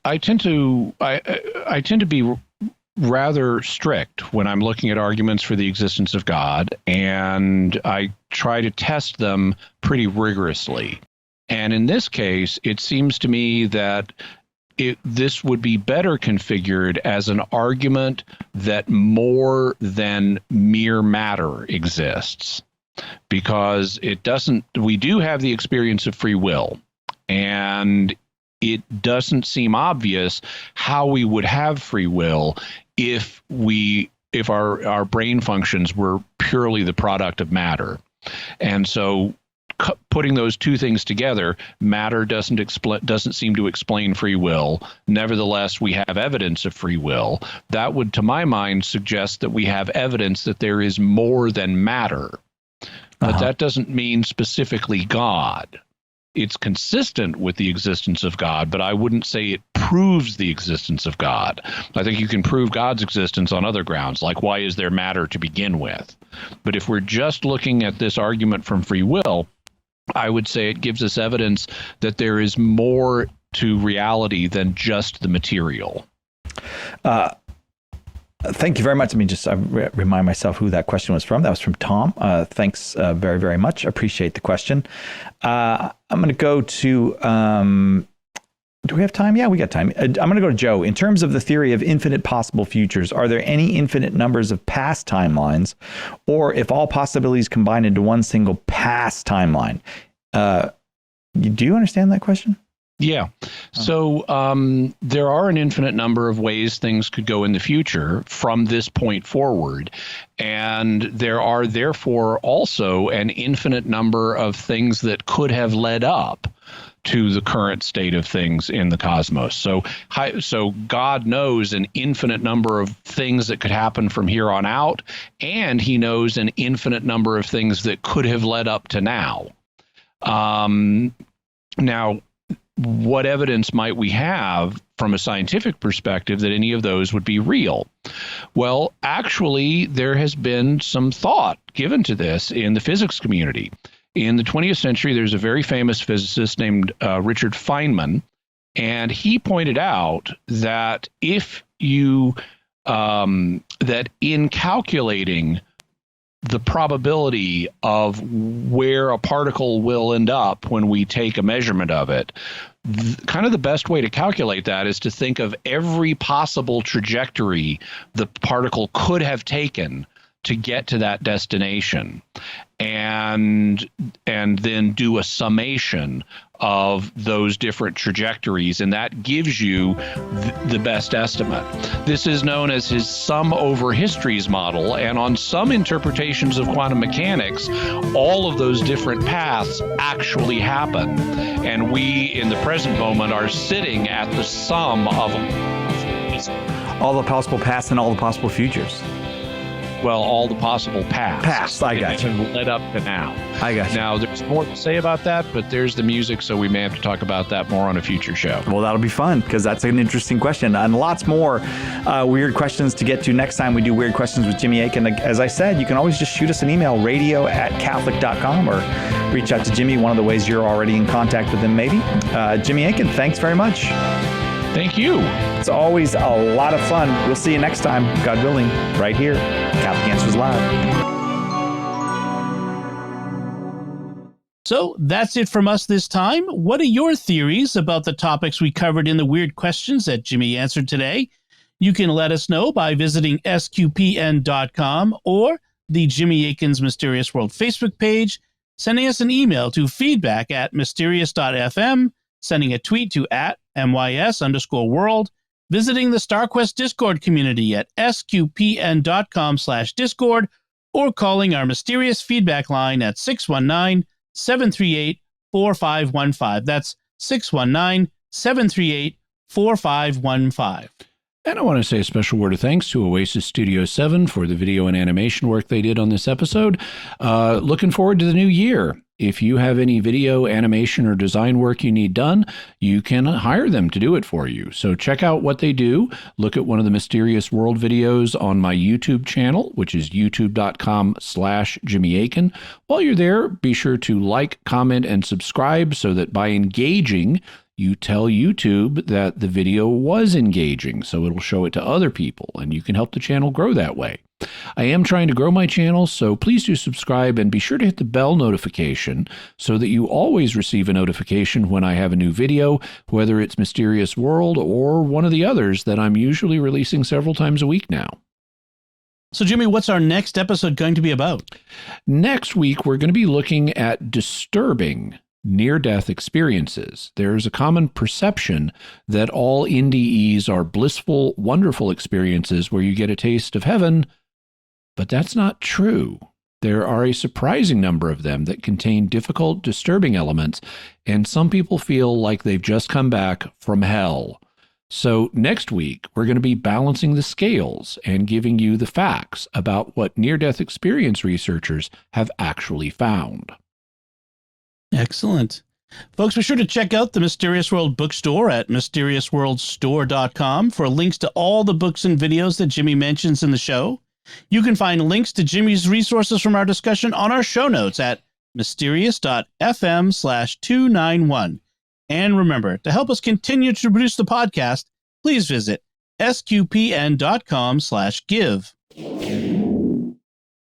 rather strict when I'm looking at arguments for the existence of God, and I try to test them pretty rigorously. And in this case, it seems to me that this would be better configured as an argument that more than mere matter exists, because we do have the experience of free will, and it doesn't seem obvious how we would have free will if our brain functions were purely the product of matter. And so putting those two things together, matter doesn't seem to explain free will. Nevertheless, we have evidence of free will. That would, to my mind, suggest that we have evidence that there is more than matter. But that doesn't mean specifically God. It's consistent with the existence of God, but I wouldn't say it proves the existence of God. I think you can prove God's existence on other grounds, like why is there matter to begin with? But if we're just looking at this argument from free will, I would say it gives us evidence that there is more to reality than just the material.
Thank you very much. Let me just remind myself who that question was from. That was from Tom. Thanks very, very much. Appreciate the question. I'm going to go to... do we have time? Yeah, we got time. I'm going to go to Joe. In terms of the theory of infinite possible futures, are there any infinite numbers of past timelines? Or if all possibilities combine into one single past timeline? Do you understand that question?
Yeah. So there are an infinite number of ways things could go in the future from this point forward. And there are therefore also an infinite number of things that could have led up to the current state of things in the cosmos. So God knows an infinite number of things that could happen from here on out, and he knows an infinite number of things that could have led up to now. Now, what evidence might we have from a scientific perspective that any of those would be real? Well, actually, there has been some thought given to this in the physics community. In the 20th century, there's a very famous physicist named Richard Feynman, and he pointed out that if you that in calculating the probability of where a particle will end up when we take a measurement of it, kind of the best way to calculate that is to think of every possible trajectory the particle could have taken to get to that destination, and then do a summation of those different trajectories, and that gives you the best estimate. This is known as his sum over histories model, and on some interpretations of quantum mechanics, all of those different paths actually happen, and we in the present moment are sitting at the sum of
all the possible paths and all the possible futures.
Well, all the possible paths.
I got you.
Led up to now.
I got you.
Now, there's more to say about that, but there's the music, so we may have to talk about that more on a future show.
Well, that'll be fun, because that's an interesting question. And lots more weird questions to get to next time we do Weird Questions with Jimmy Akin. As I said, you can always just shoot us an email, radio@catholic.com, or reach out to Jimmy, one of the ways you're already in contact with him, maybe. Jimmy Akin, thanks very much.
Thank you.
It's always a lot of fun. We'll see you next time, God willing, right here, Catholic Answers Live.
So that's it from us this time. What are your theories about the topics we covered in the Weird Questions that Jimmy answered today? You can let us know by visiting sqpn.com or the Jimmy Akin's Mysterious World Facebook page, sending us an email to feedback@mysterious.fm, sending a tweet to @MYS_world, visiting the StarQuest Discord community at sqpn.com/Discord, or calling our mysterious feedback line at 619-738-4515. That's 619-738-4515.
And I want to say a special word of thanks to Oasis Studio 7 for the video and animation work they did on this episode. Looking forward to the new year. If you have any video, animation, or design work you need done, you can hire them to do it for you. So check out what they do. Look at one of the Mysterious World videos on my YouTube channel, which is youtube.com/Jimmy Akin. While you're there, be sure to like, comment, and subscribe so that by engaging, you tell YouTube that the video was engaging, so it'll show it to other people, and you can help the channel grow that way. I am trying to grow my channel, so please do subscribe and be sure to hit the bell notification so that you always receive a notification when I have a new video, whether it's Mysterious World or one of the others that I'm usually releasing several times a week now.
So, Jimmy, what's our next episode going to be about?
Next week, we're going to be looking at disturbing near-death experiences. There's a common perception that all NDEs are blissful, wonderful experiences where you get a taste of heaven, but that's not true. There are a surprising number of them that contain difficult, disturbing elements, and some people feel like they've just come back from hell. So next week, we're going to be balancing the scales and giving you the facts about what near-death experience researchers have actually found.
Excellent. Folks, be sure to check out the Mysterious World bookstore at mysteriousworldstore.com for links to all the books and videos that Jimmy mentions in the show. You can find links to Jimmy's resources from our discussion on our show notes at mysterious.fm/291. And remember, to help us continue to produce the podcast, please visit sqpn.com/give.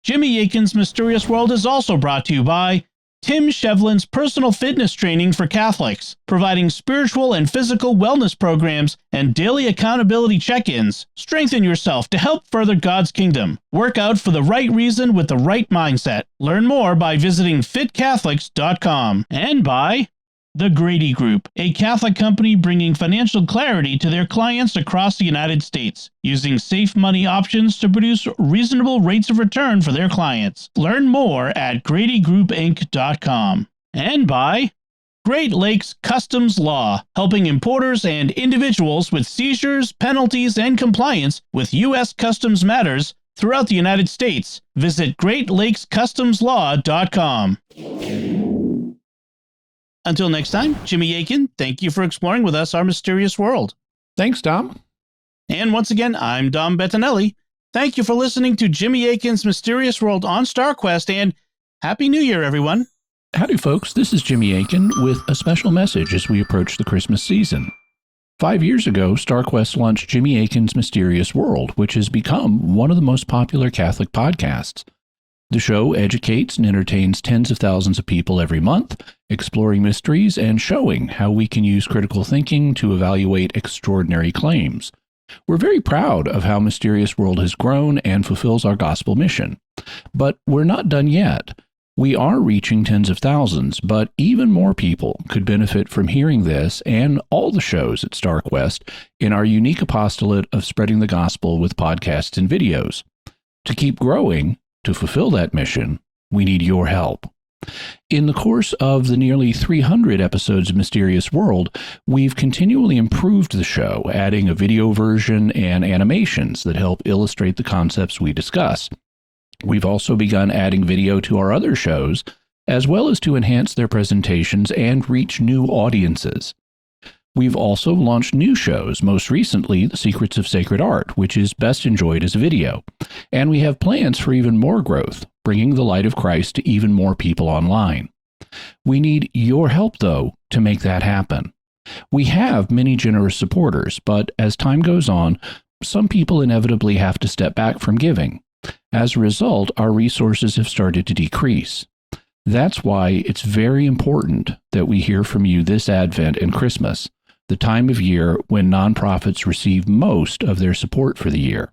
Jimmy Akin's Mysterious World is also brought to you by Tim Shevlin's personal fitness training for Catholics, providing spiritual and physical wellness programs and daily accountability check-ins. Strengthen yourself to help further God's kingdom. Work out for the right reason with the right mindset. Learn more by visiting fitcatholics.com. And by The Grady Group, a Catholic company bringing financial clarity to their clients across the United States, using safe money options to produce reasonable rates of return for their clients. Learn more at GradyGroupInc.com. And by Great Lakes Customs Law, helping importers and individuals with seizures, penalties, and compliance with U.S. customs matters throughout the United States. Visit GreatLakesCustomsLaw.com. Until next time, Jimmy Akin, thank you for exploring with us our mysterious world.
Thanks, Dom.
And once again, I'm Dom Bettinelli. Thank you for listening to Jimmy Akin's Mysterious World on StarQuest, and Happy New Year, everyone.
Howdy, folks. This is Jimmy Akin with a special message as we approach the Christmas season. 5 years ago, StarQuest launched Jimmy Akin's Mysterious World, which has become one of the most popular Catholic podcasts. The show educates and entertains tens of thousands of people every month, exploring mysteries and showing how we can use critical thinking to evaluate extraordinary claims. We're very proud of how Mysterious World has grown and fulfills our gospel mission. But we're not done yet. We are reaching tens of thousands, but even more people could benefit from hearing this and all the shows at StarQuest in our unique apostolate of spreading the gospel with podcasts and videos. To keep growing, to fulfill that mission, we need your help. In the course of the nearly 300 episodes of Mysterious World, we've continually improved the show, adding a video version and animations that help illustrate the concepts we discuss. We've also begun adding video to our other shows, as well as to enhance their presentations and reach new audiences. We've also launched new shows, most recently The Secrets of Sacred Art, which is best enjoyed as a video. And we have plans for even more growth, bringing the light of Christ to even more people online. We need your help, though, to make that happen. We have many generous supporters, but as time goes on, some people inevitably have to step back from giving. As a result, our resources have started to decrease. That's why it's very important that we hear from you this Advent and Christmas, the time of year when nonprofits receive most of their support for the year.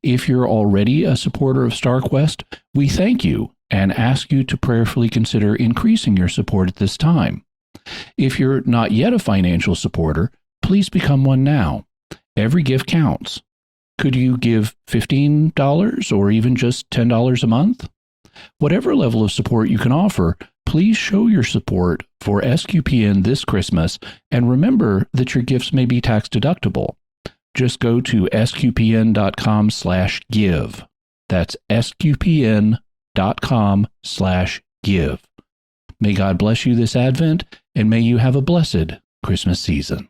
If you're already a supporter of StarQuest, we thank you and ask you to prayerfully consider increasing your support at this time. If you're not yet a financial supporter, please become one now. Every gift counts. Could you give $15 or even just $10 a month? Whatever level of support you can offer, please show your support for SQPN this Christmas, and remember that your gifts may be tax deductible. Just go to sqpn.com/give. That's sqpn.com/give. May God bless you this Advent, and may you have a blessed Christmas season.